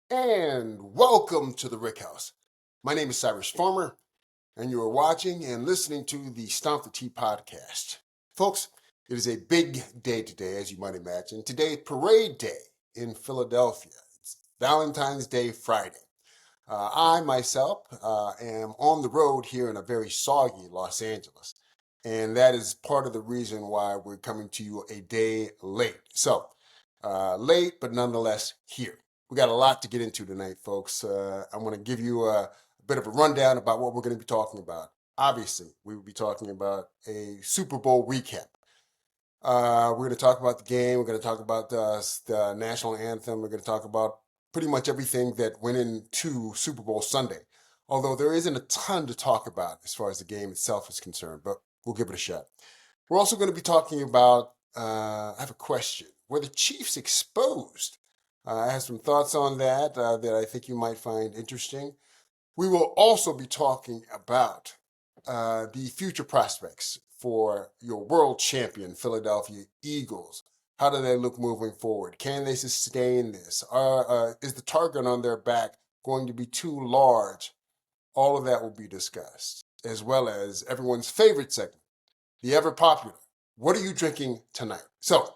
And welcome to the Rick House. My name is Cyrus Farmer, and you are watching and listening to the Stomp the Tee podcast. Folks, it is a big day today, as you might imagine. Today is Parade Day in Philadelphia. It's Valentine's Day Friday. I myself am on the road here in a very soggy Los Angeles, and that is part of the reason why we're coming to you a day late. Late, but nonetheless here. We got a lot to get into tonight, folks. I'm going to give you a bit of a rundown about what we're going to be talking about. Obviously, we will be talking about a Super Bowl recap. We're going to talk about the game. We're going to talk about the national anthem. We're going to talk about pretty much everything that went into Super Bowl Sunday. Although there isn't a ton to talk about as far as the game itself is concerned, but we'll give it a shot. We're also going to be talking about, I have a question. Were the Chiefs exposed? I have some thoughts on that that I think you might find interesting. We will also be talking about the future prospects for your world champion Philadelphia Eagles. How do they look moving forward? Can they sustain this? Is the target on their back going to be too large? All of that will be discussed, as well as everyone's favorite segment, the ever popular, what are you drinking tonight? So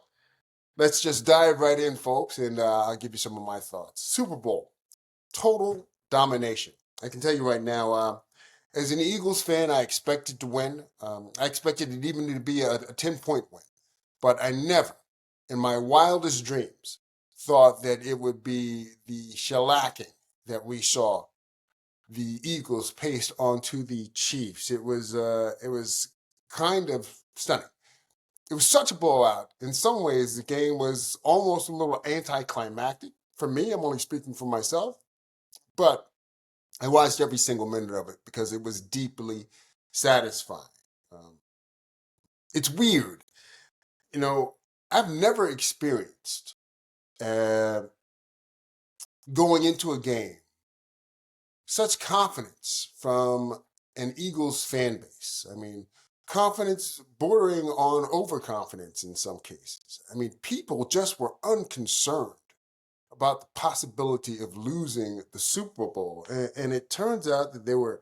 let's just dive right in, folks, and I'll give you some of my thoughts. Super Bowl, total domination. I can tell you right now, as an Eagles fan, I expected to win. I expected it even to be a 10-point win. But I never, in my wildest dreams, thought that it would be the shellacking that we saw the Eagles paste onto the Chiefs. It was kind of stunning. It was such a blowout. In some ways, the game was almost a little anticlimactic. For me, I'm only speaking for myself, but I watched every single minute of it because it was deeply satisfying. Um, it's weird. You know, I've never experienced uh, going into a game such confidence from an Eagles fan base. I mean, confidence bordering on overconfidence in some cases. I mean, people just were unconcerned about the possibility of losing the Super Bowl. And it turns out that they were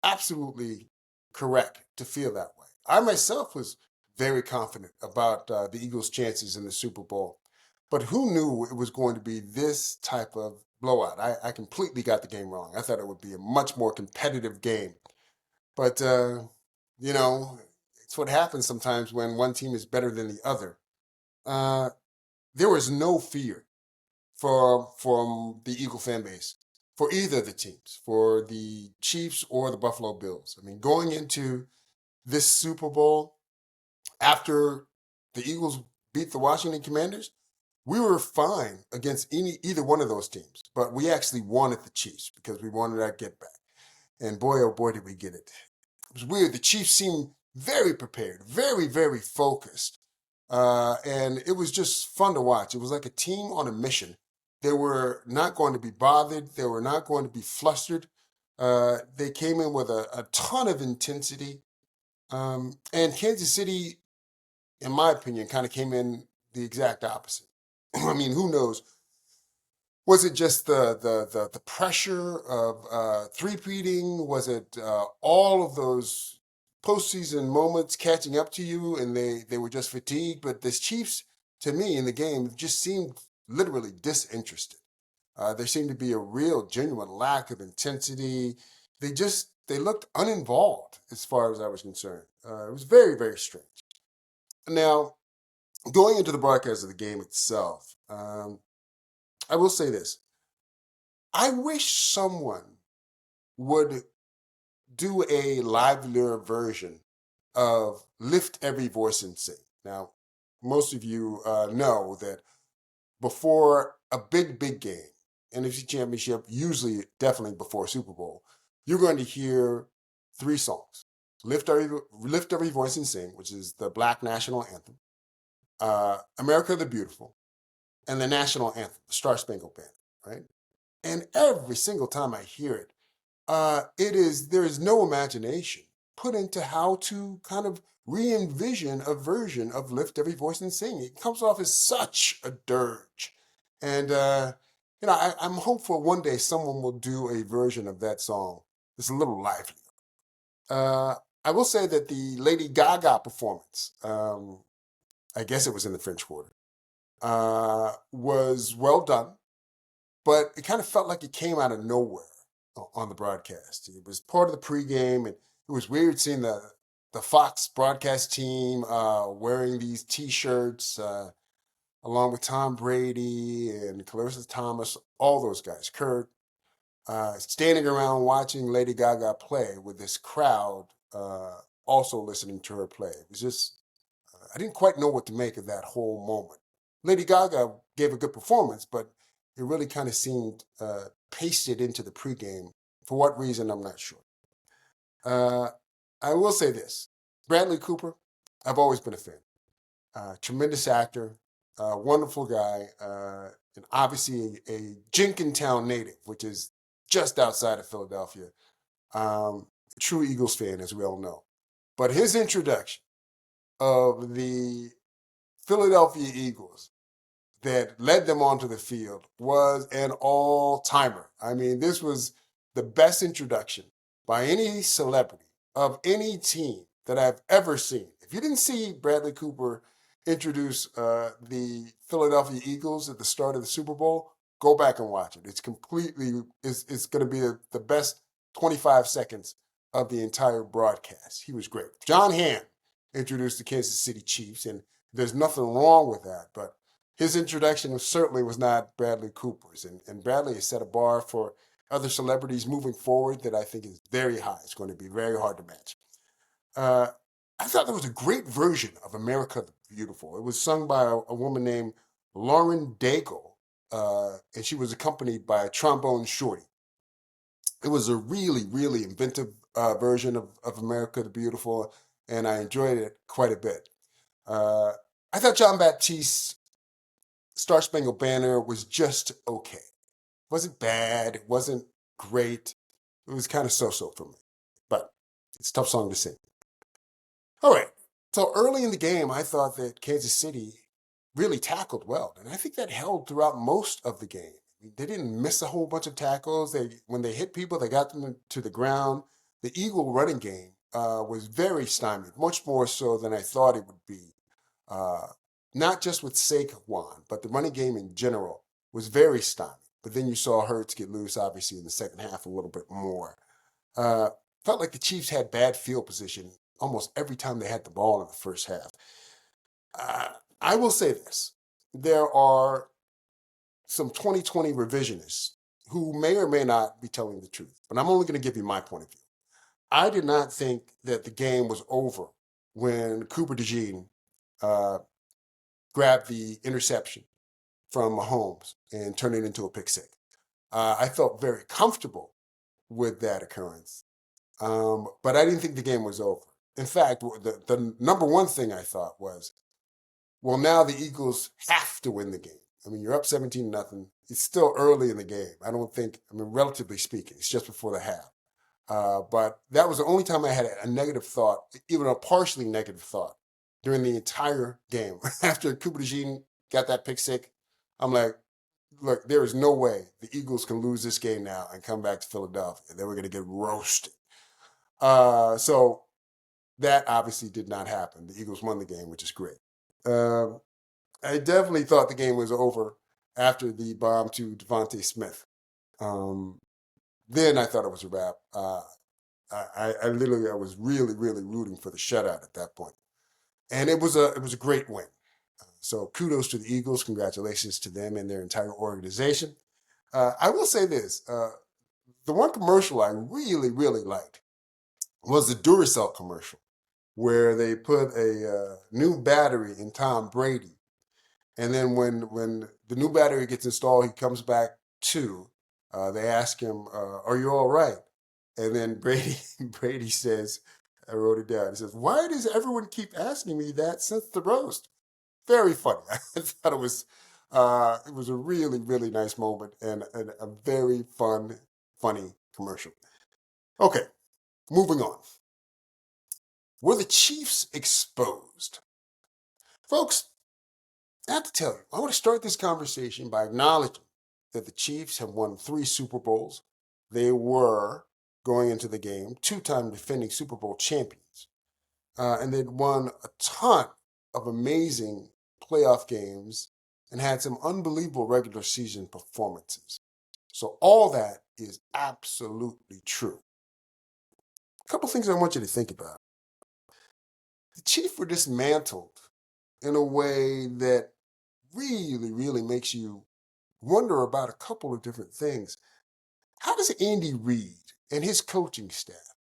absolutely correct to feel that way. I myself was very confident about the Eagles' chances in the Super Bowl, but who knew it was going to be this type of blowout? I completely got the game wrong. I thought it would be a much more competitive game, but you know, it's what happens sometimes when one team is better than the other. Uh, there was no fear from the Eagle fan base for either of the teams, for the Chiefs or the Buffalo Bills. I mean, going into this Super Bowl after the Eagles beat the Washington Commanders, we were fine against either one of those teams, but we actually wanted the Chiefs because we wanted our get back. And boy, oh boy, did we get it. It was weird. The Chiefs seemed very prepared, very, very focused. And it was just fun to watch. It was like a team on a mission. They were not going to be bothered. They were not going to be flustered. They came in with a ton of intensity. And Kansas City, in my opinion, kind of came in the exact opposite. I mean, who knows? Was it just the pressure of three-peating? Was it all of those postseason moments catching up to you and they were just fatigued? But the Chiefs, to me, in the game, just seemed literally disinterested. There seemed to be a real, genuine lack of intensity. They looked uninvolved as far as I was concerned. It was very, very strange. Now, going into the broadcast of the game itself, I will say this. I wish someone would do a livelier version of Lift Every Voice and Sing. Now, most of you know that before a big, big game, NFC Championship, usually definitely before Super Bowl, you're going to hear three songs. Lift Every Voice and Sing, which is the Black National Anthem, America the Beautiful, and the National Anthem, the Star Spangled Banner, right? And every single time I hear it, there is no imagination put into how to kind of re-envision a version of Lift Every Voice and Sing. It comes off as such a dirge. And I'm hopeful one day someone will do a version of that song that's a little lively. I will say that the Lady Gaga performance, I guess it was in the French Quarter, was well done, but it kind of felt like it came out of nowhere on the broadcast. It was part of the pregame, and it was weird seeing the Fox broadcast team wearing these T-shirts along with Tom Brady and Clarissa Thomas, all those guys, Kurt, standing around watching Lady Gaga play with this crowd also listening to her play. It was just, I didn't quite know what to make of that whole moment. Lady Gaga gave a good performance, but it really kind of seemed pasted into the pregame. For what reason, I'm not sure. Uh, I will say this. Bradley Cooper, I've always been a fan. Tremendous actor, wonderful guy, and obviously a Jenkintown native, which is just outside of Philadelphia. True Eagles fan, as we all know. But his introduction of the Philadelphia Eagles that led them onto the field was an all-timer. I mean, this was the best introduction by any celebrity of any team that I've ever seen. If you didn't see Bradley Cooper introduce the Philadelphia Eagles at the start of the Super Bowl, go back and watch it. It's going to be the best 25 seconds of the entire broadcast. He was great. John Hamm introduced the Kansas City Chiefs, and there's nothing wrong with that, but his introduction certainly was not Bradley Cooper's. And Bradley has set a bar for other celebrities moving forward that I think is very high. It's going to be very hard to match. I thought there was a great version of America the Beautiful. It was sung by a woman named Lauren Daigle, and she was accompanied by a trombone shorty. It was a really, really inventive version of America the Beautiful, and I enjoyed it quite a bit. I thought John Baptiste's Star Spangled Banner was just okay. It wasn't bad. It wasn't great. It was kind of so-so for me. But it's a tough song to sing. All right. So early in the game, I thought that Kansas City really tackled well. And I think that held throughout most of the game. They didn't miss a whole bunch of tackles. When they hit people, they got them to the ground. The Eagle running game was very stymied, much more so than I thought it would be. Not just with Saquon, but the running game in general was very stymied. But then you saw Hurts get loose, obviously, in the second half a little bit more. Felt like the Chiefs had bad field position almost every time they had the ball in the first half. I will say this. There are some 2020 revisionists who may or may not be telling the truth, but I'm only going to give you my point of view. I did not think that the game was over when Cooper DeJean grabbed the interception from Mahomes and turned it into a pick six. I felt very comfortable with that occurrence, but I didn't think the game was over. In fact, the number one thing I thought was, well, now the Eagles have to win the game. I mean, you're up 17-0. It's still early in the game. Relatively speaking, it's just before the half. But that was the only time I had a negative thought, even a partially negative thought, during the entire game. After Cooper DeJean got that pick six, I'm like, look, there is no way the Eagles can lose this game now and come back to Philadelphia. They were going to get roasted. So that obviously did not happen. The Eagles won the game, which is great. I definitely thought the game was over after the bomb to Devontae Smith. Then I thought it was a wrap. I was really, really rooting for the shutout at that point. And it was a great win. So kudos to the Eagles. Congratulations to them and their entire organization. I will say this. The one commercial I really, really liked was the Duracell commercial, where they put a new battery in Tom Brady. And then when the new battery gets installed, he comes back to, they ask him, are you all right? And then Brady says, I wrote it down. He says, why does everyone keep asking me that since the roast? Very funny. I thought it was a really, really nice moment and a very funny commercial. Okay, moving on. Were the Chiefs exposed? Folks, I have to tell you, I want to start this conversation by acknowledging that the Chiefs have won 3 Super Bowls. They were, going into the game, 2-time defending Super Bowl champions. And they'd won a ton of amazing playoff games and had some unbelievable regular season performances. So all that is absolutely true. A couple things I want you to think about. The Chiefs were dismantled in a way that really, really makes you wonder about a couple of different things. How does Andy Reid and his coaching staff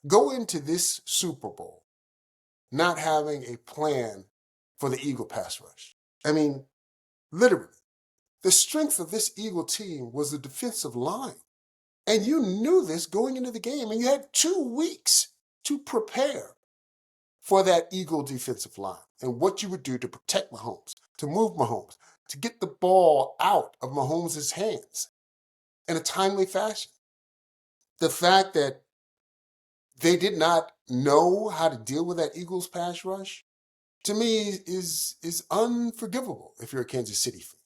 go into this Super Bowl not having a plan for the Eagle pass rush? I mean, literally, the strength of this Eagle team was the defensive line. And you knew this going into the game, and you had 2 weeks to prepare for that Eagle defensive line and what you would do to protect Mahomes, to move Mahomes, to get the ball out of Mahomes' hands in a timely fashion. The fact that they did not know how to deal with that Eagles pass rush, to me, is unforgivable if you're a Kansas City fan.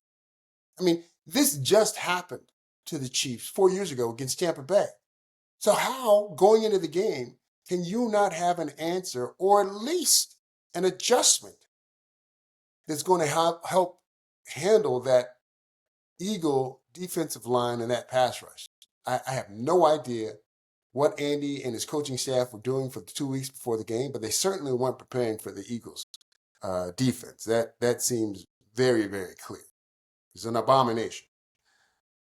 I mean, this just happened to the Chiefs 4 years ago against Tampa Bay. So how, going into the game, can you not have an answer or at least an adjustment that's going to help handle that Eagle defensive line and that pass rush? I have no idea what Andy and his coaching staff were doing for the 2 weeks before the game, but they certainly weren't preparing for the Eagles' defense. That seems very, very clear. It's an abomination.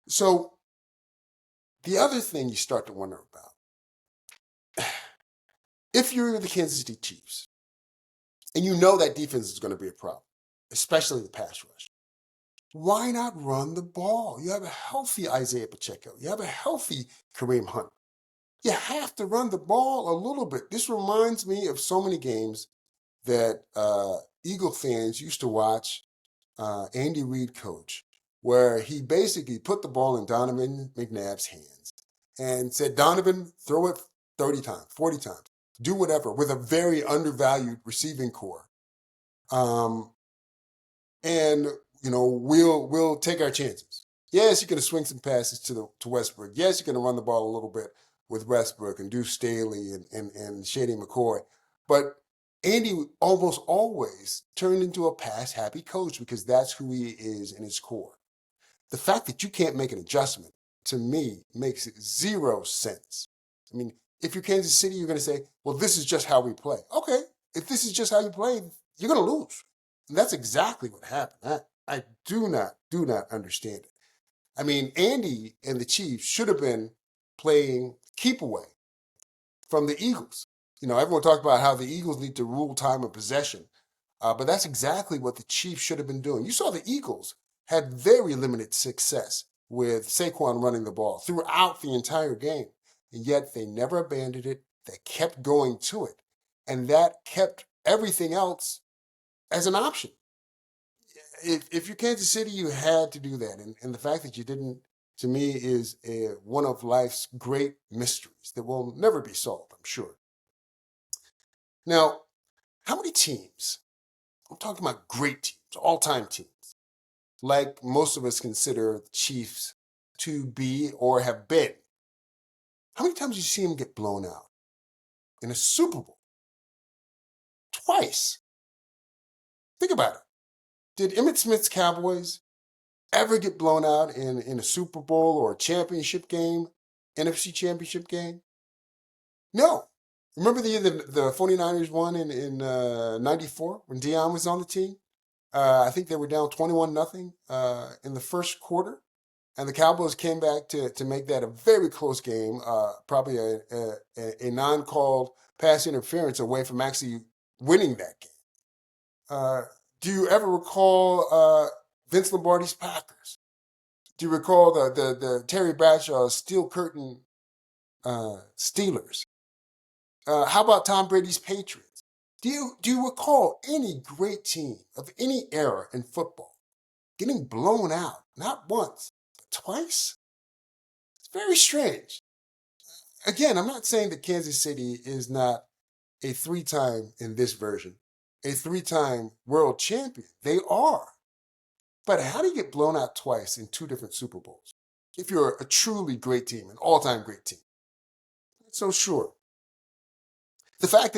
So the other thing you start to wonder about, if you're the Kansas City Chiefs and you know that defense is going to be a problem, especially the pass rush, why not run the ball? You have a healthy Isaiah Pacheco. You have a healthy Kareem Hunt. You have to run the ball a little bit. This reminds me of so many games that Eagle fans used to watch Andy Reid coach, where he basically put the ball in Donovan McNabb's hands and said, Donovan, throw it 30 times, 40 times, do whatever, with a very undervalued receiving core. And, we'll take our chances. Yes, you're going to swing some passes to Westbrook. Yes, you're going to run the ball a little bit with Westbrook and Deuce Staley and Shady McCoy. But Andy almost always turned into a pass-happy coach because that's who he is in his core. The fact that you can't make an adjustment, to me, makes zero sense. I mean, if you're Kansas City, you're going to say, well, this is just how we play. Okay, if this is just how you play, you're going to lose. And that's exactly what happened. I do not understand it. I mean, Andy and the Chiefs should have been playing keep away from the Eagles. Everyone talked about how the Eagles need to rule time of possession, but that's exactly what the Chiefs should have been doing. You saw the Eagles had very limited success with Saquon running the ball throughout the entire game, and yet they never abandoned it. They kept going to it, and that kept everything else as an option. If you're Kansas City, you had to do that, and the fact that you didn't, to me, is one of life's great mysteries that will never be solved, I'm sure. Now, how many teams, I'm talking about great teams, all-time teams, like most of us consider the Chiefs to be or have been, how many times do you see them get blown out? In a Super Bowl? Twice. Think about it. Did Emmitt Smith's Cowboys ever get blown out in a Super Bowl or a championship game, NFC championship game? No. Remember the year the 49ers won in 94 when Deion was on the team? I think they were down 21-0 in the first quarter. And the Cowboys came back to make that a very close game, probably a non-called pass interference away from actually winning that game. Do you ever recall Vince Lombardi's Packers? Do you recall the Terry Bradshaw Steel Curtain Steelers? How about Tom Brady's Patriots? Do you recall any great team of any era in football getting blown out, not once, but twice? It's very strange. Again, I'm not saying that Kansas City is not a 3-time, in this version, a 3-time world champion. They are. But how do you get blown out twice in two different Super Bowls? If you're a truly great team, an all-time great team. Not so sure. The fact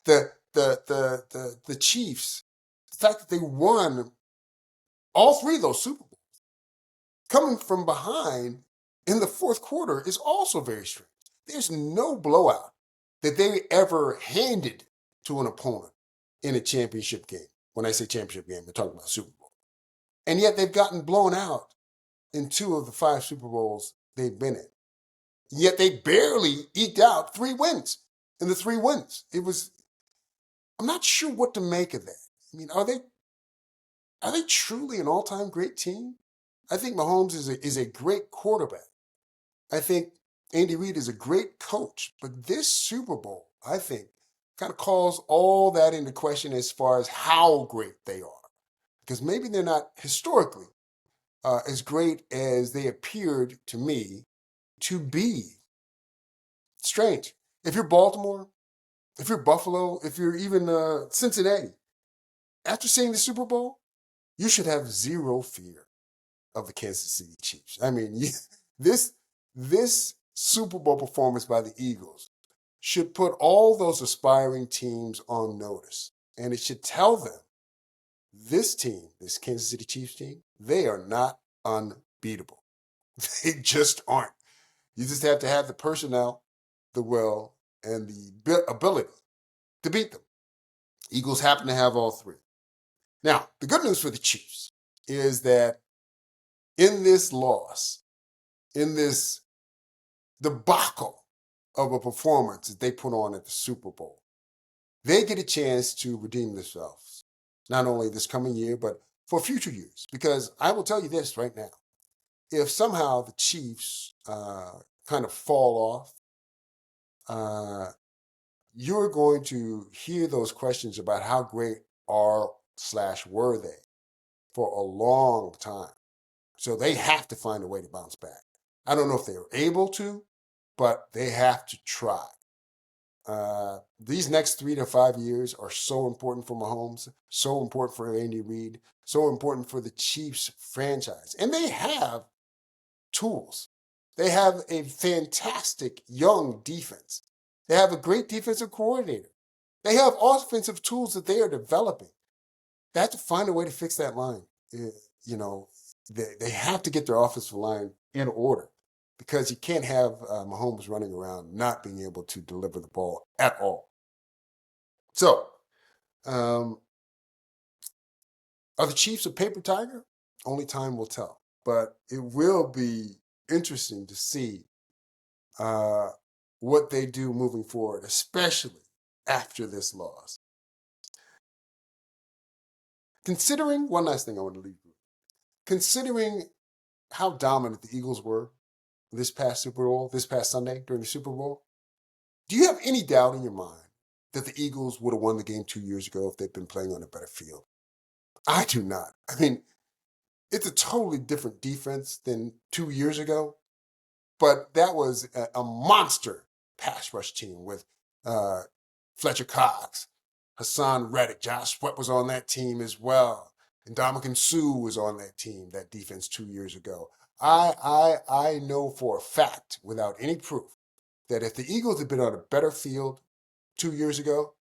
that the Chiefs, the fact that they won all three of those Super Bowls, coming from behind in the fourth quarter is also very strange. There's no blowout that they ever handed to an opponent in a championship game. When I say championship game, I'm talking about Super Bowl. And yet they've gotten blown out in two of the five Super Bowls they've been in. Yet they barely eked out 3 wins in the 3 wins. I'm not sure what to make of that. I mean, are they truly an all-time great team? I think Mahomes is a great quarterback. I think Andy Reid is a great coach. But this Super Bowl, I think, kind of calls all that into question as far as how great they are. Because maybe they're not historically as great as they appeared to me to be. Strange. If you're Baltimore, if you're Buffalo, if you're even Cincinnati, after seeing the Super Bowl, you should have zero fear of the Kansas City Chiefs. I mean, this Super Bowl performance by the Eagles should put all those aspiring teams on notice. And it should tell them, this team, this Kansas City Chiefs team, they are not unbeatable. They just aren't. You just have to have the personnel, the will, and the ability to beat them. Eagles happen to have all three. Now, the good news for the Chiefs is that in this loss, in this debacle of a performance that they put on at the Super Bowl, they get a chance to redeem themselves, not only this coming year, but for future years. Because I will tell you this right now. If somehow the Chiefs kind of fall off, you're going to hear those questions about how great are/were they for a long time. So they have to find a way to bounce back. I don't know if they are able to, but they have to try. These next 3 to 5 years are so important for Mahomes, so important for Andy Reid, so important for the Chiefs franchise. And they have tools. They have a fantastic young defense. They have a great defensive coordinator. They have offensive tools that they are developing. They have to find a way to fix that line. They have to get their offensive line in order, because you can't have Mahomes running around not being able to deliver the ball at all. So, are the Chiefs a paper tiger? Only time will tell. But it will be interesting to see what they do moving forward, especially after this loss. Considering, one last thing I want to leave you with, considering how dominant the Eagles were this past Super Bowl, this past Sunday during the Super Bowl, do you have any doubt in your mind that the Eagles would have won the game 2 years ago if they'd been playing on a better field? I do not. I mean, it's a totally different defense than 2 years ago, but that was a monster pass rush team with Fletcher Cox, Hassan Reddick, Josh Sweat was on that team as well, and Ndamukong Suh was on that team, that defense 2 years ago. I know for a fact, without any proof, that if the Eagles had been on a better field 2 years ago,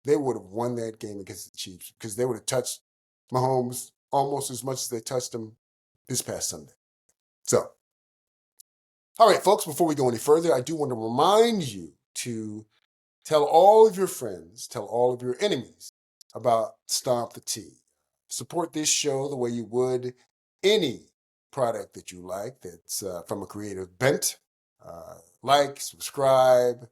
they would have won that game against the Chiefs, because they would have touched Mahomes almost as much as they touched him this past Sunday. So, all right, folks, before we go any further, I do want to remind you to tell all of your friends, tell all of your enemies about Stomp the Tee. Support this show the way you would any product that you like that's from a creative bent. Like, subscribe.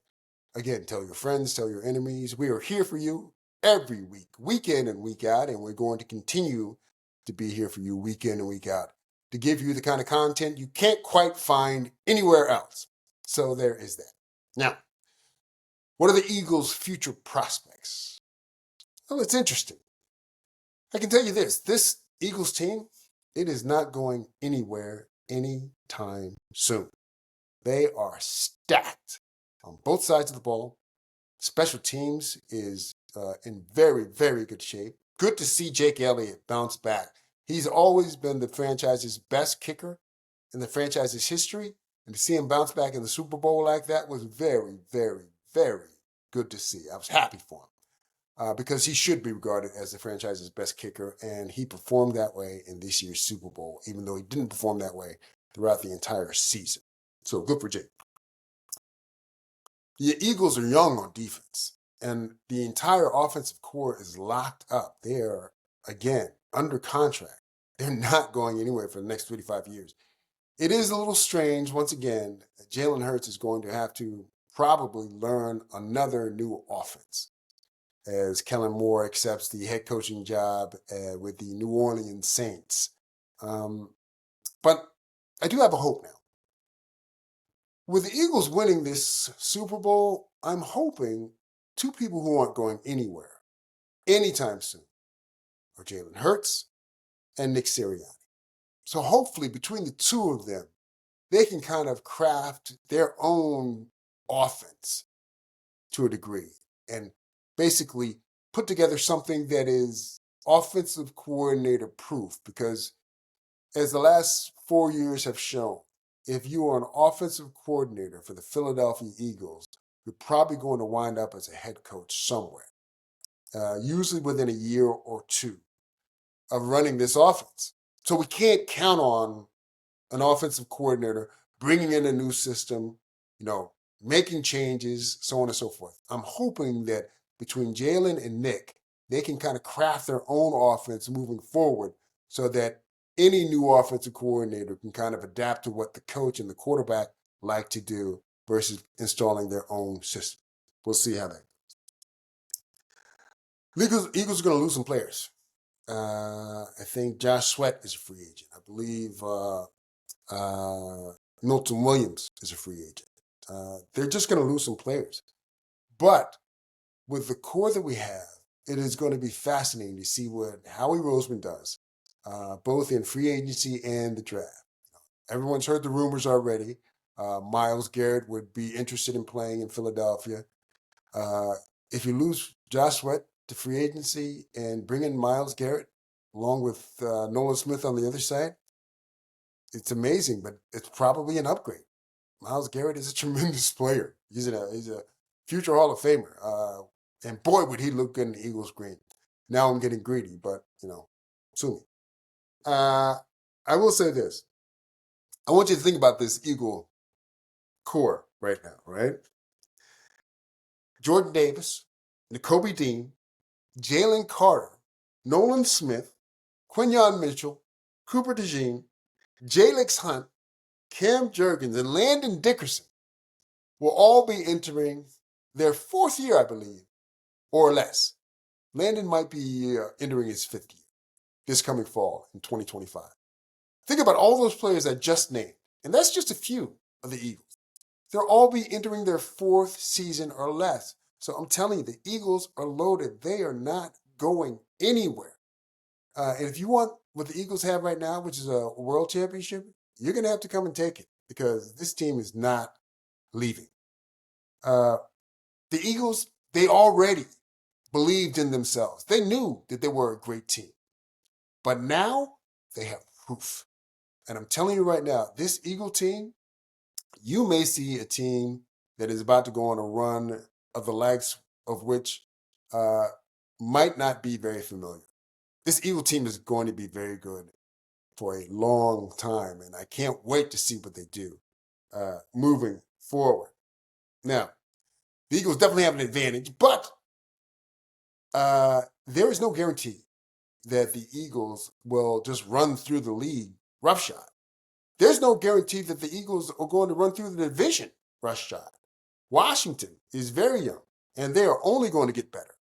Again, tell your friends, tell your enemies. We are here for you every week, week in and week out, and we're going to continue to be here for you week in and week out to give you the kind of content you can't quite find anywhere else. So there is that. Now, what are the Eagles' future prospects? Well, it's interesting. I can tell you this Eagles team, it is not going anywhere anytime soon. They are stacked on both sides of the ball. Special teams is in very, very good shape. Good to see Jake Elliott bounce back He's always been the franchise's best kicker in the franchise's history. And to see him bounce back in the Super Bowl like that was very, very, very good to see. I was happy for him. Because he should be regarded as the franchise's best kicker, and he performed that way in this year's Super Bowl, even though he didn't perform that way throughout the entire season. So good for Jake. The Eagles are young on defense, and the entire offensive core is locked up. They are, again, under contract. They're not going anywhere for the next 3 to 5 years. It is a little strange, once again, that Jalen Hurts is going to have to probably learn another new offense as Kellen Moore accepts the head coaching job with the New Orleans Saints. But I do have a hope now. With the Eagles winning this Super Bowl, I'm hoping two people who aren't going anywhere anytime soon are Jalen Hurts and Nick Sirianni. So hopefully between the two of them, they can kind of craft their own offense to a degree and basically put together something that is offensive coordinator proof, because as the last 4 years have shown, if you are an offensive coordinator for the Philadelphia Eagles, you're probably going to wind up as a head coach somewhere, usually within a year or two of running this offense. So we can't count on an offensive coordinator bringing in a new system, making changes, so on and so forth. I'm hoping that between Jalen and Nick, they can kind of craft their own offense moving forward so that any new offensive coordinator can kind of adapt to what the coach and the quarterback like to do versus installing their own system. We'll see how that goes. Eagles are going to lose some players. I think Josh Sweat is a free agent. I believe Milton Williams is a free agent. They're just going to lose some players. But with the core that we have, it is going to be fascinating to see what Howie Roseman does, both in free agency and the draft. Everyone's heard the rumors already. Myles Garrett would be interested in playing in Philadelphia. If you lose Josh Sweat to free agency and bring in Myles Garrett along with Nolan Smith on the other side, it's amazing, but it's probably an upgrade. Myles Garrett is a tremendous player. He's a future Hall of Famer. And boy, would he look good in the Eagles green. Now I'm getting greedy, but, sue me. I will say this. I want you to think about this Eagle core right now, right? Jordan Davis, Nakobe Dean, Jalen Carter, Nolan Smith, Quinyon Mitchell, Cooper DeJean, Jalix Hunt, Cam Jurgens, and Landon Dickerson will all be entering their fourth year, I believe, or less. Landon might be entering his fifth year this coming fall in 2025. Think about all those players I just named, and that's just a few of the Eagles. They'll all be entering their fourth season or less. So I'm telling you, the Eagles are loaded. They are not going anywhere. And if you want what the Eagles have right now, which is a world championship, you're going to have to come and take it because this team is not leaving. The Eagles, they already believed in themselves. They knew that they were a great team. But now they have proof. And I'm telling you right now, this Eagle team, you may see a team that is about to go on a run of the likes of which might not be very familiar. This Eagle team is going to be very good for a long time, and I can't wait to see what they do moving forward. Now, the Eagles definitely have an advantage, but there is no guarantee that the Eagles will just run through the league roughshod. There's no guarantee that the Eagles are going to run through the division roughshod. Washington is very young, and they are only going to get better.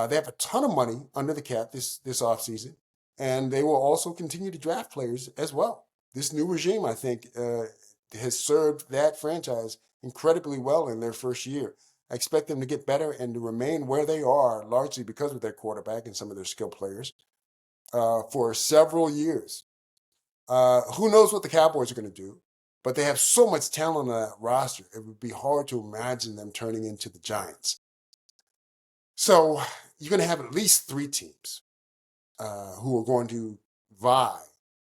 They have a ton of money under the cap this offseason, and they will also continue to draft players as well. This new regime, I think, has served that franchise incredibly well in their first year. I expect them to get better and to remain where they are, largely because of their quarterback and some of their skill players, for several years. Who knows what the Cowboys are going to do, but they have so much talent on that roster, it would be hard to imagine them turning into the Giants. So you're going to have at least three teams who are going to vie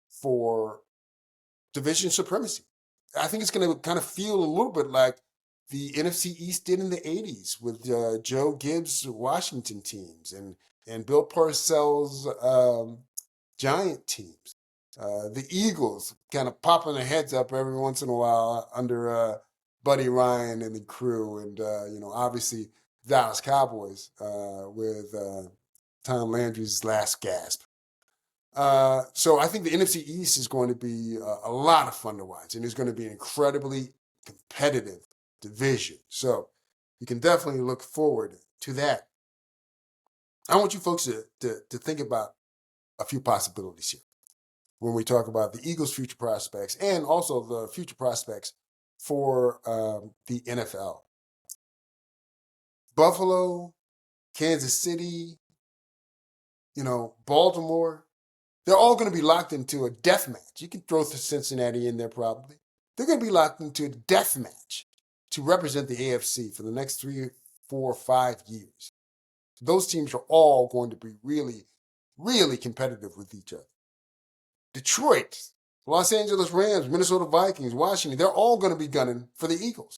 for division supremacy. I think it's going to kind of feel a little bit like the NFC East did in the 80s with Joe Gibbs' Washington teams and Bill Parcells' Giant teams. The Eagles kind of popping their heads up every once in a while under Buddy Ryan and the crew, and obviously Dallas Cowboys with Tom Landry's last gasp. So I think the NFC East is going to be a lot of fun to watch, and it's going to be an incredibly competitive division. So you can definitely look forward to that. I want you folks to think about a few possibilities here when we talk about the Eagles' future prospects and also the future prospects for the NFL. Buffalo, Kansas City, Baltimore, they're all going to be locked into a death match. You can throw Cincinnati in there probably. They're going to be locked into a death match to represent the AFC for the next 3, 4, 5 years. Those teams are all going to be really, really competitive with each other. Detroit, Los Angeles Rams, Minnesota Vikings, Washington, they're all going to be gunning for the Eagles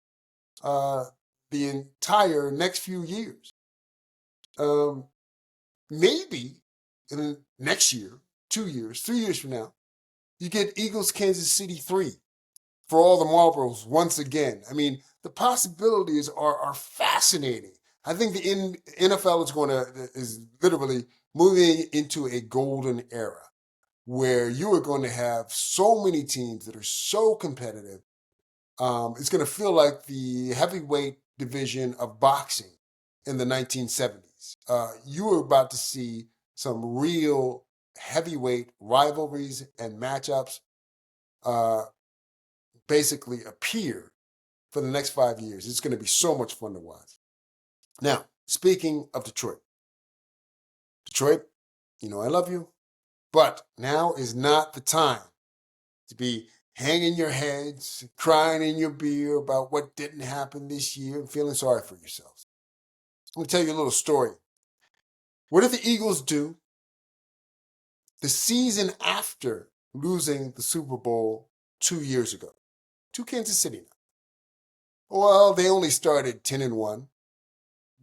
the entire next few years. Maybe in the next year, 2 years, 3 years from now, you get Eagles Kansas City 3 for all the Marlboros once again. I mean, the possibilities are fascinating. I think the NFL is literally moving into a golden era where you are going to have so many teams that are so competitive. It's going to feel like the heavyweight division of boxing in the 1970s. You are about to see some real heavyweight rivalries and matchups basically appear for the next 5 years. It's going to be so much fun to watch. Now, speaking of Detroit, I love you, but now is not the time to be hanging your heads, crying in your beer about what didn't happen this year and feeling sorry for yourselves. I'm going to tell you a little story. What did the Eagles do the season after losing the Super Bowl 2 years ago to Kansas City? Well, they only started 10-1,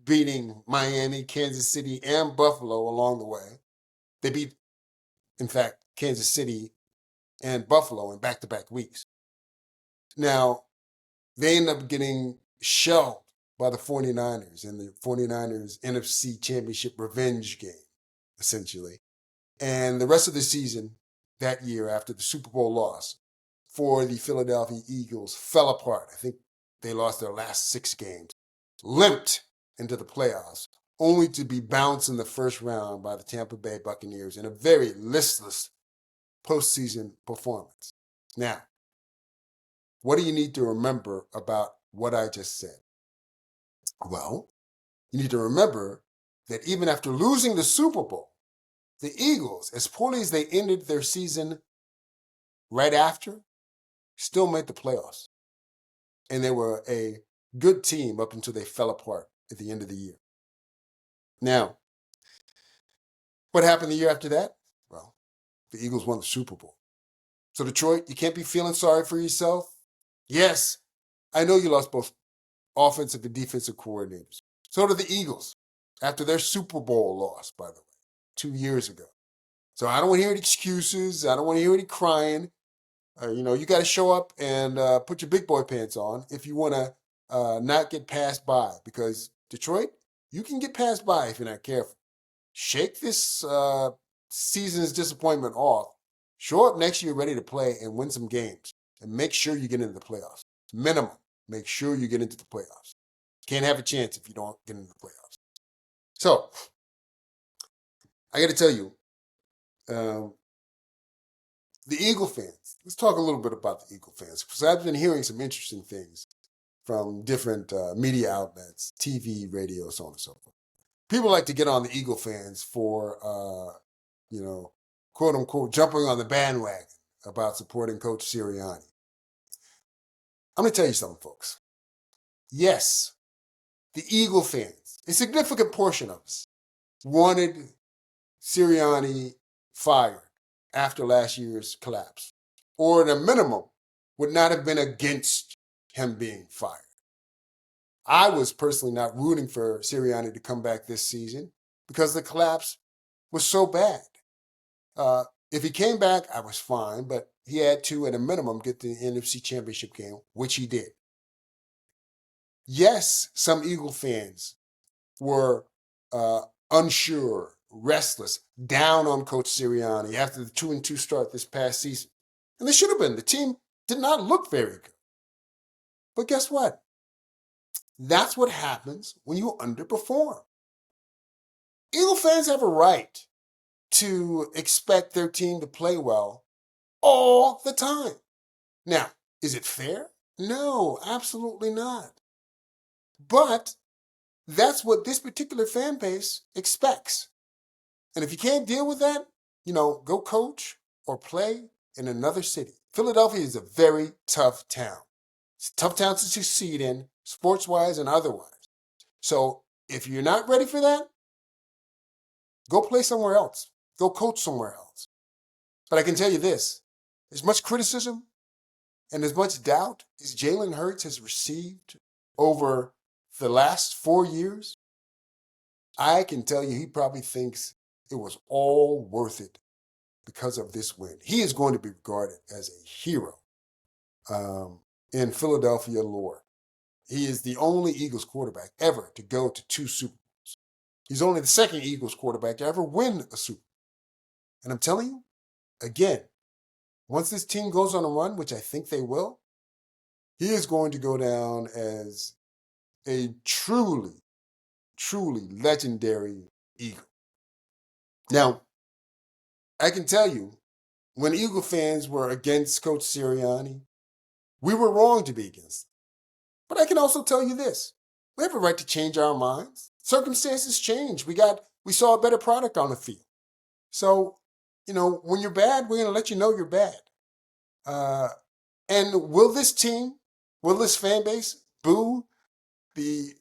beating Miami, Kansas City, and Buffalo along the way. They beat, in fact, Kansas City and Buffalo in back-to-back weeks. Now, they end up getting shelled by the 49ers in the 49ers NFC Championship revenge game, essentially. And the rest of the season that year after the Super Bowl loss for the Philadelphia Eagles fell apart. I think they lost their last 6 games, limped into the playoffs, only to be bounced in the first round by the Tampa Bay Buccaneers in a very listless postseason performance. Now, what do you need to remember about what I just said? Well, you need to remember that even after losing the Super Bowl, the Eagles, as poorly as they ended their season right after, still made the playoffs. And they were a good team up until they fell apart at the end of the year. Now, what happened the year after that? Well, the Eagles won the Super Bowl. So Detroit, you can't be feeling sorry for yourself. Yes, I know you lost both offensive and defensive coordinators. So did the Eagles after their Super Bowl loss, by the way, 2 years ago. So I don't want to hear any excuses. I don't want to hear any crying. You got to show up and put your big boy pants on if you want to not get passed by. Because Detroit, you can get passed by if you're not careful. Shake this season's disappointment off. Show up next year ready to play and win some games. And make sure you get into the playoffs. Minimum, make sure you get into the playoffs. Can't have a chance if you don't get into the playoffs. So, I got to tell you, the Eagle fans, let's talk a little bit about the Eagle fans, because I've been hearing some interesting things from different media outlets, TV, radio, so on and so forth. People like to get on the Eagle fans for, quote unquote, jumping on the bandwagon about supporting Coach Sirianni. I'm going to tell you something, folks. Yes, the Eagle fans, a significant portion of us, wanted Sirianni fired after last year's collapse, or at a minimum, would not have been against him being fired. I was personally not rooting for Sirianni to come back this season because the collapse was so bad. If he came back, I was fine, but he had to, at a minimum, get the NFC Championship game, which he did. Yes, some Eagle fans were unsure, restless, down on Coach Sirianni after the 2-2 start this past season. And they should have been. The team did not look very good. But guess what? That's what happens when you underperform. Eagle fans have a right to expect their team to play well all the time. Now, is it fair? No, absolutely not. But that's what this particular fan base expects. And if you can't deal with that, go coach or play in another city. Philadelphia is a very tough town. It's a tough town to succeed in, sports-wise and otherwise. So if you're not ready for that, go play somewhere else. Go coach somewhere else. But I can tell you this, as much criticism and as much doubt as Jalen Hurts has received over the last 4 years, I can tell you he probably thinks it was all worth it because of this win. He is going to be regarded as a hero in Philadelphia lore. He is the only Eagles quarterback ever to go to 2 Super Bowls. He's only the second Eagles quarterback to ever win a Super Bowl. And I'm telling you, again, once this team goes on a run, which I think they will, he is going to go down as a truly, truly legendary Eagle. Now, I can tell you, when Eagle fans were against Coach Sirianni, we were wrong to be against him. But I can also tell you this. We have a right to change our minds. Circumstances change. We saw a better product on the field. So, when you're bad, we're going to let you know you're bad. And will this fan base boo the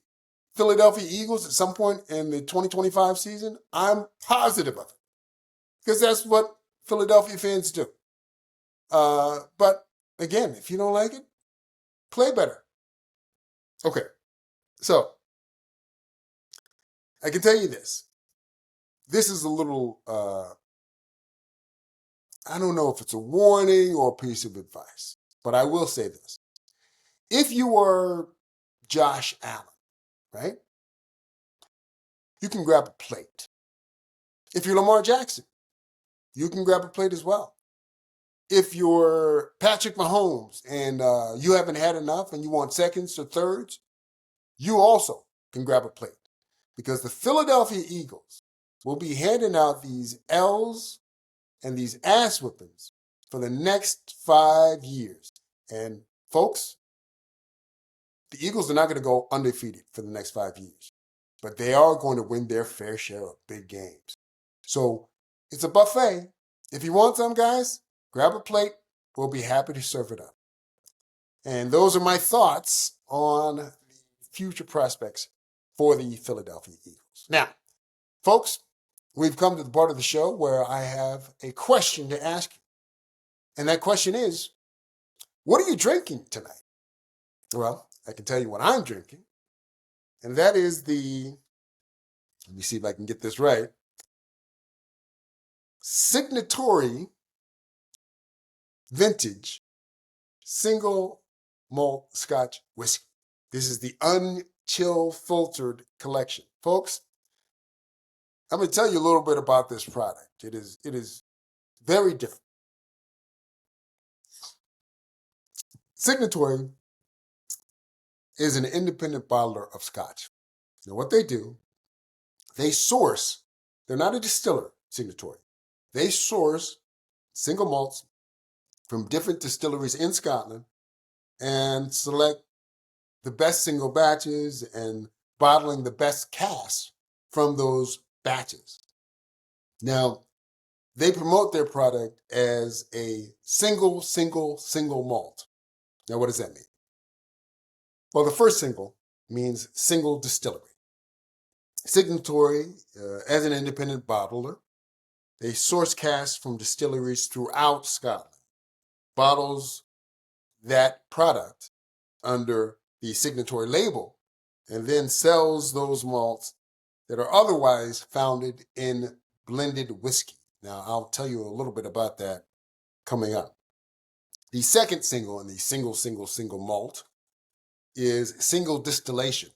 Philadelphia Eagles at some point in the 2025 season? I'm positive of it. Because that's what Philadelphia fans do. But again, if you don't like it, play better. Okay, so I can tell you this. This is a little, I don't know if it's a warning or a piece of advice, but I will say this. If you were Josh Allen, right, you can grab a plate. If you're Lamar Jackson, you can grab a plate as well. If you're Patrick Mahomes and you haven't had enough and you want seconds or thirds, you also can grab a plate. Because the Philadelphia Eagles will be handing out these L's and these ass whippings for the next 5 years. And folks, the Eagles are not going to go undefeated for the next 5 years. But they are going to win their fair share of big games. So it's a buffet. If you want some, guys, grab a plate. We'll be happy to serve it up. And those are my thoughts on the future prospects for the Philadelphia Eagles. Now, folks, we've come to the part of the show where I have a question to ask you. And that question is, what are you drinking tonight? Well, I can tell you what I'm drinking. And that is let me see if I can get this right, Signatory Vintage Single Malt Scotch Whiskey. This is the unchill filtered collection. Folks, I'm going to tell you a little bit about this product. It is very different. Signatory is an independent bottler of scotch. Now, what they do, they're not a distiller, Signatory. They source single malts from different distilleries in Scotland and select the best single batches and bottling the best casks from those batches. Now, they promote their product as a single malt. Now, what does that mean? Well, the first single means single distillery. Signatory, as an independent bottler, They source casks from distilleries throughout Scotland, bottles that product under the signatory label, and then sells those malts that are otherwise founded in blended whiskey. Now, I'll tell you a little bit about that coming up. The second single in the single malt is single distillation.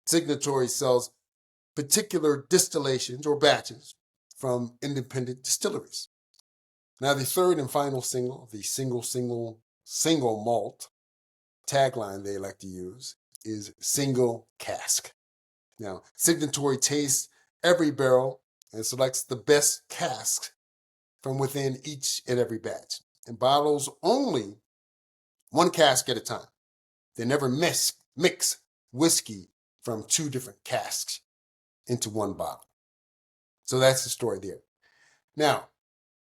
Signatory sells particular distillations or batches from independent distilleries. Now, the third and final single, the single malt tagline they like to use is single cask. Now, Signatory tastes every barrel and selects the best casks from within each and every batch and bottles only one cask at a time. They never mix whiskey from two different casks into one bottle. So that's the story there. Now,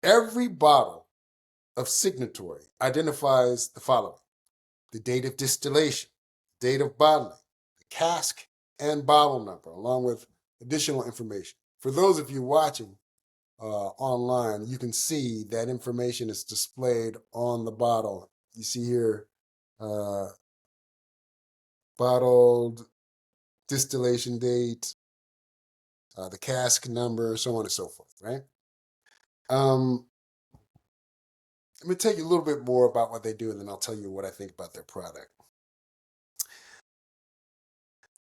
every bottle of Signatory identifies the following: the date of distillation, date of bottling, the cask and bottle number, along with additional information. For those of you watching online, you can see that information is displayed on the bottle. You see here, bottled, distillation date, the cask number, so on and so forth, right? Let me tell you a little bit more about what they do, and then I'll tell you what I think about their product.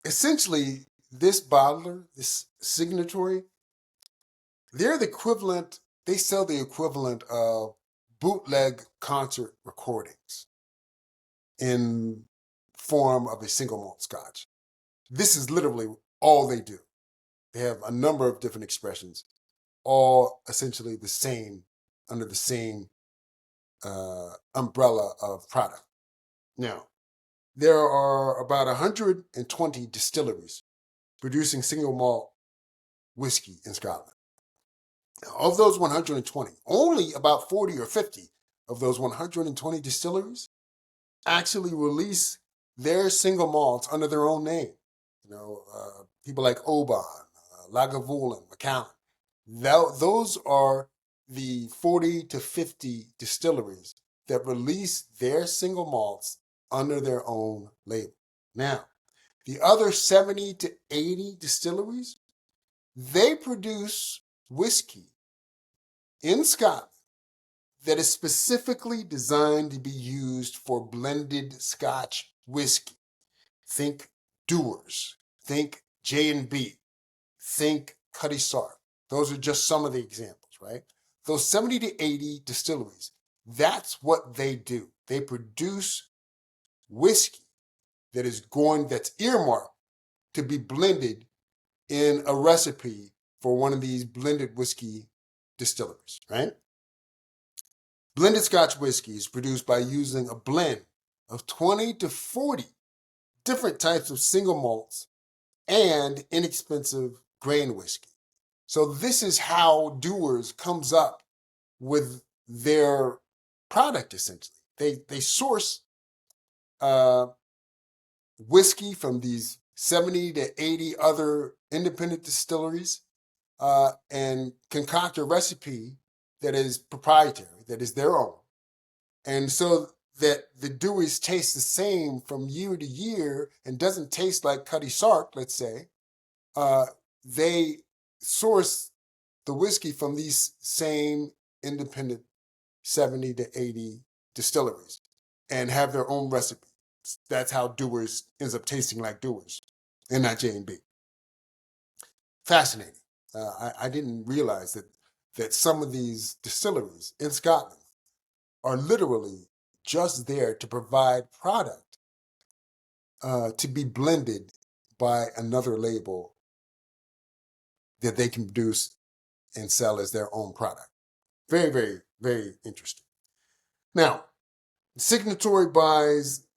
Essentially, this bottler, this Signatory, they're the equivalent, they sell the equivalent of bootleg concert recordings in form of a single malt scotch. This is literally all they do. They have a number of different expressions, all essentially the same, under the same umbrella of product. Now, there are about 120 distilleries producing single malt whiskey in Scotland. Now, of those 120, only about 40 or 50 of those 120 distilleries actually release their single malts under their own name. People like Oban, Lagavulin, Macallan. Those are the 40 to 50 distilleries that release their single malts under their own label. Now, the other 70 to 80 distilleries, they produce whiskey in Scotland that is specifically designed to be used for blended Scotch whiskey. Think Dewar's, think J&B, think Cutty Sark. Those are just some of the examples, right? Those 70 to 80 distilleries, that's what they do. They produce whiskey that's earmarked to be blended in a recipe for one of these blended whiskey distilleries, right? Blended Scotch whiskey is produced by using a blend of 20 to 40 different types of single malts and inexpensive grain whiskey. So this is how Dewar's comes up with their product, essentially. They source whiskey from these 70 to 80 other independent distilleries and concoct a recipe that is proprietary, that is their own. And so that the Dewar's taste the same from year to year and doesn't taste like Cutty Sark, let's say, they source the whiskey from these same independent 70 to 80 distilleries and have their own recipe. That's how Dewar's ends up tasting like Dewar's and not J&B. Fascinating. I didn't realize that some of these distilleries in Scotland are literally just there to provide product to be blended by another label that they can produce and sell as their own product. Very, very, very interesting. Now, Signatory buys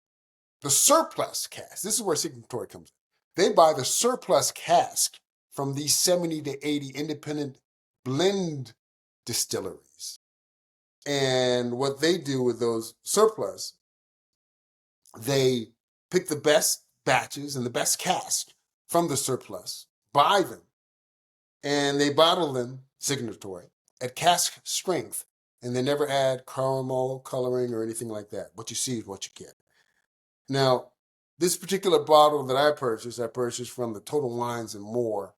the surplus cask. This is where Signatory comes in. They buy the surplus cask from these 70 to 80 independent blend distilleries. And what they do with those surplus, they pick the best batches and the best cask from the surplus, buy them, and they bottle them, Signatory, at cask strength, and they never add caramel coloring or anything like that. What you see is what you get. Now, this particular bottle that I purchased from the Total Wines and More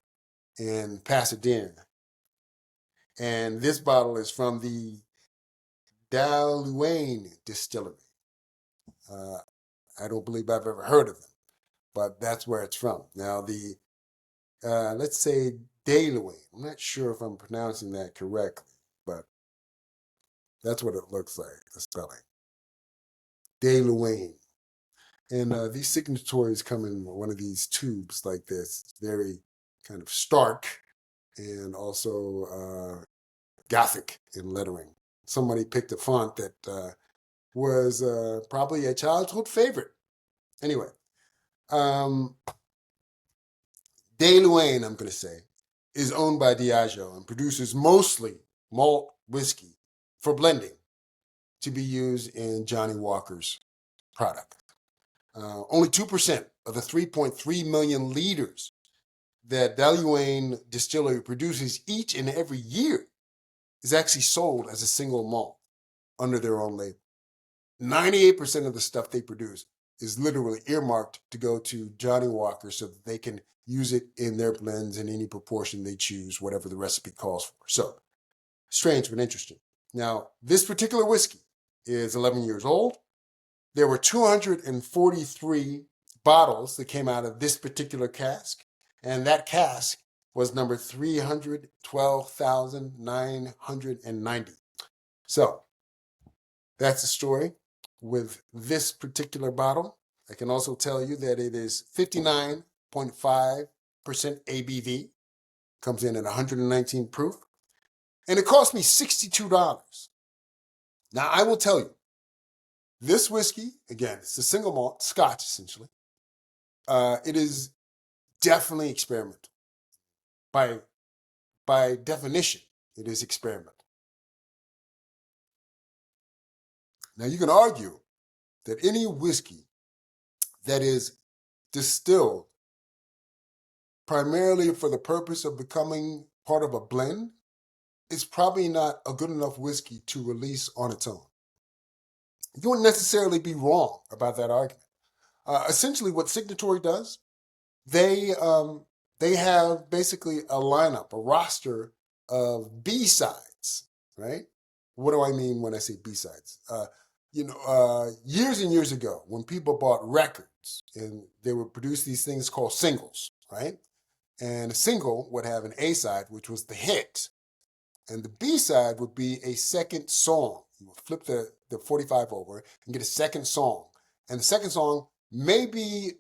in Pasadena. And this bottle is from the Dalouane Distillery. I don't believe I've ever heard of them, but that's where it's from. Now, the let's say Dalouane. I'm not sure if I'm pronouncing that correctly, but that's what it looks like, the spelling. Dalouane. And these signatories come in one of these tubes like this. It's very kind of stark and also Gothic in lettering. Somebody picked a font that was probably a childhood favorite. Anyway, Dalouane, I'm going to say, is owned by Diageo and produces mostly malt whiskey for blending to be used in Johnnie Walker's product. Only 2% of the 3.3 million liters that Dalouane Distillery produces each and every year is actually sold as a single malt under their own label. 98% of the stuff they produce is literally earmarked to go to Johnnie Walker so that they can use it in their blends in any proportion they choose, whatever the recipe calls for. So, strange but interesting. Now, this particular whiskey is 11 years old. There were 243 bottles that came out of this particular cask, and that cask was number 312,990. So, that's the story with this particular bottle. I can also tell you that it is 59.5% ABV, comes in at 119 proof, and it cost me $62. Now, I will tell you, this whiskey, again, it's a single malt, Scotch essentially. It is definitely experimental. By definition, it is experimental. Now, you can argue that any whiskey that is distilled primarily for the purpose of becoming part of a blend is probably not a good enough whiskey to release on its own. You wouldn't necessarily be wrong about that argument. Essentially, what Signatory does, they have basically a lineup, a roster of B-sides, right? What do I mean when I say B-sides? Years and years ago, when people bought records and they would produce these things called singles, right? And a single would have an A-side, which was the hit. And the B-side would be a second song. You would flip the 45 over and get a second song. And the second song may be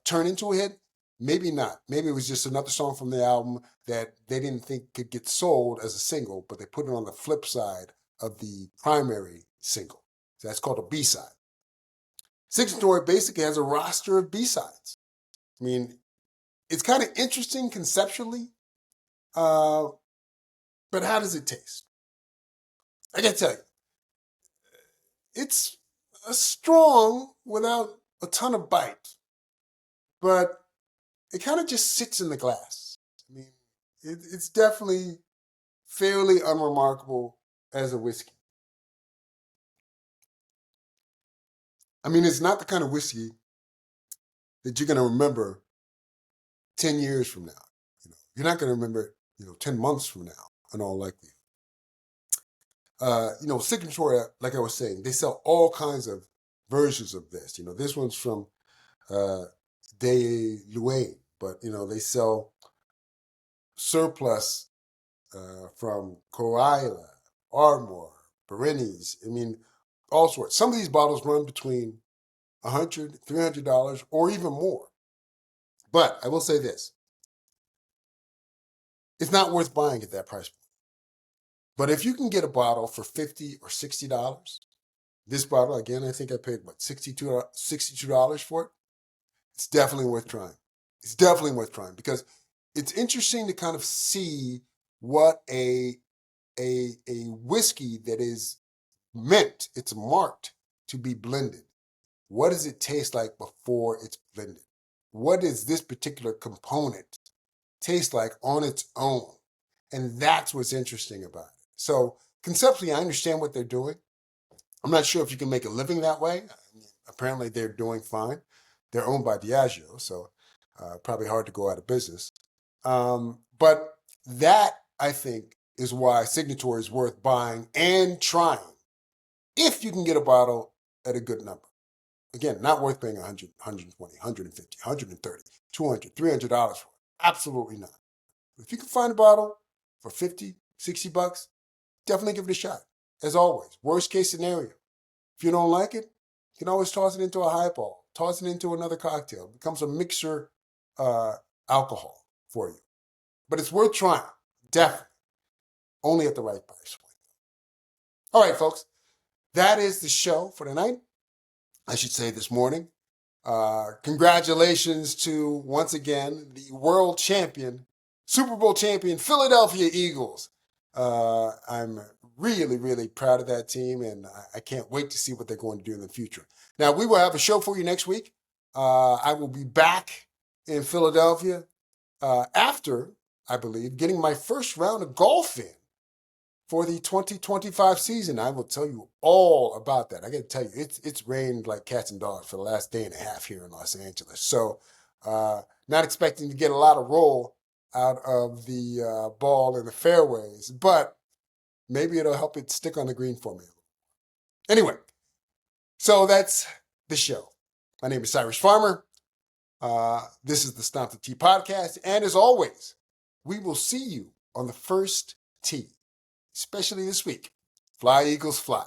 turn into a hit, maybe not. Maybe it was just another song from the album that they didn't think could get sold as a single, but they put it on the flip side of the primary single. So that's called a B-side. Signatory basically has a roster of B-sides. I mean, it's kind of interesting conceptually, but how does it taste? I gotta tell you, it's a strong without a ton of bite, but it kind of just sits in the glass. I mean, it's definitely fairly unremarkable as a whiskey. I mean, it's not the kind of whiskey that you're going to remember 10 years from now. You're not going to remember it, 10 months from now, in all likelihood. Signatory, like I was saying, they sell all kinds of versions of this. This one's from Dalouane, but, they sell surplus from Koala, Ardmore, Berenice. I mean, all sorts. Some of these bottles run between $100, $300, or even more. But I will say this. It's not worth buying at that price point. But if you can get a bottle for $50 or $60, this bottle, again, I think I paid, $62 for it? It's definitely worth trying. It's definitely worth trying because it's interesting to kind of see what a whiskey that is it's marked to be blended. What does it taste like before it's blended? What does this particular component taste like on its own? And that's what's interesting about it. So conceptually, I understand what they're doing. I'm not sure if you can make a living that way. Apparently, they're doing fine. They're owned by Diageo, so probably hard to go out of business. But that, I think, is why Signature is worth buying and trying if you can get a bottle at a good number. Again, not worth paying $100, $120, $150, $130, $200, $300 for it. Absolutely not. But if you can find a bottle for $50, $60, definitely give it a shot. As always, worst case scenario, if you don't like it, you can always toss it into a highball, toss it into another cocktail. It becomes a mixer alcohol for you. But it's worth trying, definitely. Only at the right price point. All right, folks, that is the show for tonight. I should say this morning. Congratulations to, once again, the world champion, Super Bowl champion, Philadelphia Eagles. I'm really, really proud of that team, and I can't wait to see what they're going to do in the future. Now, we will have a show for you next week. I will be back in Philadelphia after, I believe, getting my first round of golf in for the 2025 season. I will tell you all about that. I got to tell you, it's rained like cats and dogs for the last day and a half here in Los Angeles. So not expecting to get a lot of roll out of the ball in the fairways, but maybe it'll help it stick on the green for me. Anyway, so that's the show. My name is Cyrus Farmer. This is the Stomp the Tee podcast. And as always, we will see you on the first tee, especially this week. Fly, Eagles, fly.